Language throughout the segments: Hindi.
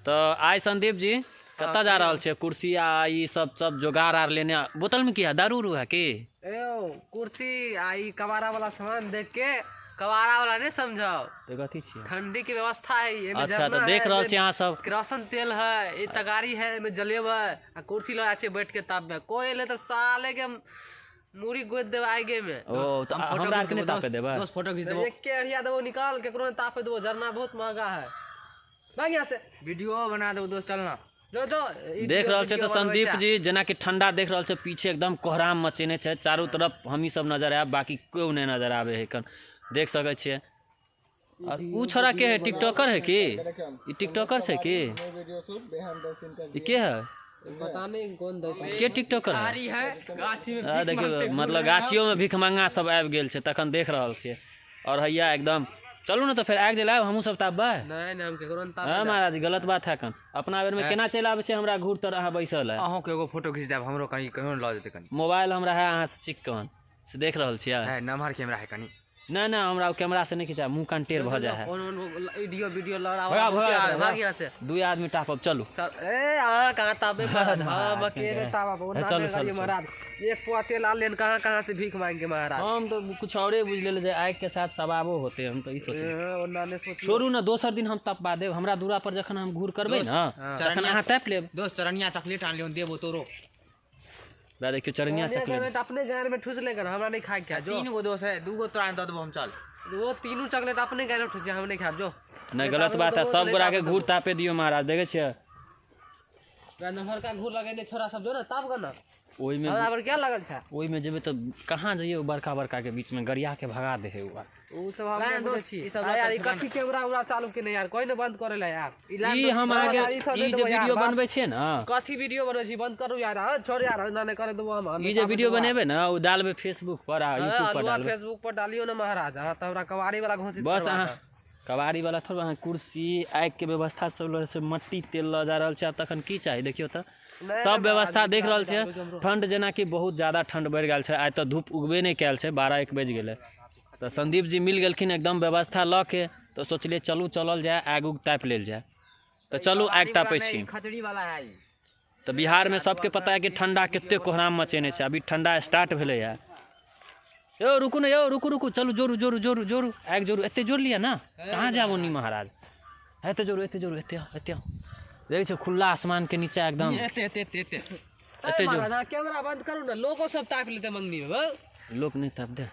तो आइ संदीप जी कत्ता जा रहल छे? कुर्सी आ ई सब जोगाड़ आर लेने। बोतल में क्या दारू उरू है की? कुर्सी आई कबाड़ा वाला सामान देख के कबाड़ा वाला नहीं समझो, ठंडी की व्यवस्था है ये। अच्छा तो देख रहा छे यहाँ सब केरोसिन तेल है, ये तगारी है में जलेबे, कुर्सी लगा छे बैठ के ताप में। कोई ले तो साले के मूरी गोद देव आगे में। ओ तो हमरा के नहीं तापे देबे? दोस्त फोटो खींच देबो, एक के अड़िया देबो निकाल, केकरो ने तापे देबो। जरना बहुत महंगा है। भाग यहाँ से, वीडियो बना देबो दोस्त, चलना। देख रहा छे तो संदीप जी जना कि ठंडा देख रहा छे, पीछे एकदम कोहराम मचेने छे, चारों तरफ हम ही सब नजर आए, बाकी कोई नहीं नजर आवे है। कन देख सके छे। और ऊ छोरा के है? टिकटॉकर है की? ई टिकटॉकर छे की? ई के है? पता नहीं कौन के टिकटॉकर है? देखियो मतलब गाछियों में भिख मंगा सब आबि गेल छे, तखन देख रहल छे। और हैया एकदम चलू ना तो फिर आग जलाब, हमहू सब तापबे। नहीं हम केकरो ने ताप। हां महाराज गलत बात है। कन अपना बेर में केना चल आबे छे हमरा घूर तर अहाँ बैसल है। अहों के एगो फोटो खींच देब, हमरो कहीं कहीं ल जेते। कहीं मोबाइल हमरा है अहाँ से चिक्कन से देख रहल छियै। है नमहर कैमरा है कहीं। नहीं नहीं हमरा कैमरा से नहीं खींचा, मुंह कान टेढ़ भ जाए है। वीडियो लड़ा भाग यहाँ से। दू आदमी टापब चलू। ए आ कहां तापे महाराज? हां अकेले तापब चलो महाराज। एक पुआ तेल आन लेन कहां से भीख मांगे महाराज। हम तो कुछ औरे बुझ ले जे आग के साथ सबाबो होते, हम तो ई सोचे। ओना ने सोच छोड़ू ना, दोसर दिन हम तपबा देब। हमरा दूरा पर जखन हम घूर करबै ना तखन अहाँ ताप लेब। दोस्त चरनिया चॉकलेट आन लियो, देबो तोरो। बा देखियो चरनिया चॉकलेट अपने गार में ठुस लेकर हमरा नहीं खाए क्या? जो 3 गो दोस्त है, 2 गो तोरा दे देबो हम। चल वो तीनों चॉकलेट अपने गार में ठुस, हम नहीं खाब। जो नहीं गलत बात है, सब गोरा के घूर तापे दियो महाराज। देखे छियै नहर का घूर लगेने छोरा सब जो ना ताप कर ना। ओई में बराबर क्या लगल था? ओई में जेबे तो कहां जइयो, बड़का बड़का के बीच में गरिया के भगा दे है। उ सब हम दोस्त छी। यार ई कथि कैमरा उरा चालू के नहीं यार, कोई ने बंद करे ला यार। ई हम आगे ई जे वीडियो बनबै छै ना, कथि वीडियो बनबै छी? बंद करू यार। छोड़ यार, ना ने करे देबो हम। ई जे वीडियो बनेबे ना उ डालबे फेसबुक पर आ यूट्यूब पर डालबे। फेसबुक पर डालियो ना महाराज। हां तो हमरा कवाड़ी वाला घोषित बस अहाँ कबाड़ी वाला थोड़ा अहाँ कुर्सी आग के व्यवस्था सब से मट्टी तेल ल जा रहल छै। अब तखन की चाही देखियो त सब व्यवस्था देख रहल छै। ठंड जेना कि बहुत ज्यादा ठंड बढ़ गेल छै। आज तो धूप उगबे नहीं कैल छै, 12-1 बज गेलै। तो संदीप जी मिल गेलखिन एकदम व्यवस्था ल के, तो सोचलिए चलू चलल जाए, आग उग ताप लेल जाए। तो चलू आग तापे छी। खतरी वाला है। तो बिहार में सबके पता है कि ठंडा कितने कोहराम मचेने छै। अभी ठंडा स्टार्ट भेले है। यो रुकू ना, यो रुकू रुकू, चलू जोरू जोरू जोरू जोरू आग जोरू। एते जोर लिया ना, कहाँ जाबो नी महाराज। एते जोरू एते जोरू, एते एते देख छो खुला आसमान के नीचे एकदम एते महाराज। कैमरा बंद करू ना, लोगो सब ताप लेते मंगनी में। लोग नहीं ताप दे,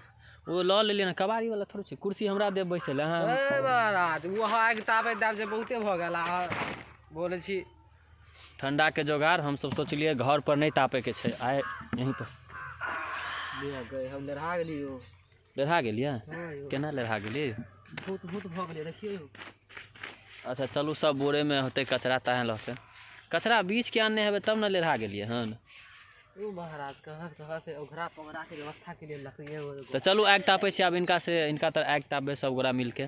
वो ल ले लेना। कबाड़ी वाला थोड़ी छै, कुर्सी हमरा दे बैसल। हां महाराज वो आग तापे दाब जे बहुते भ गेला। बोले छी ठंडा के जोगाड़ हम सब सोचलिए घर पर नहीं तापे के छै, आए यहीं पर ले गए। हम लड़हा गेलियो। लड़हा गेलिए? केना लड़हा गेली? भूत भूत भ गेलिए देखियो। अच्छा चलू सब बोरे में होते कचरा ताहे लके। कचरा बीच के आने हेबे तब न लड़हा गेलिए हन। ओ महाराज कहां से ओघरा पगड़ा के व्यवस्था के लिए लकड़ी है। तो चलू आग तापे छी। अब इनका से इनका तर आग तापे सब गोरा मिल के।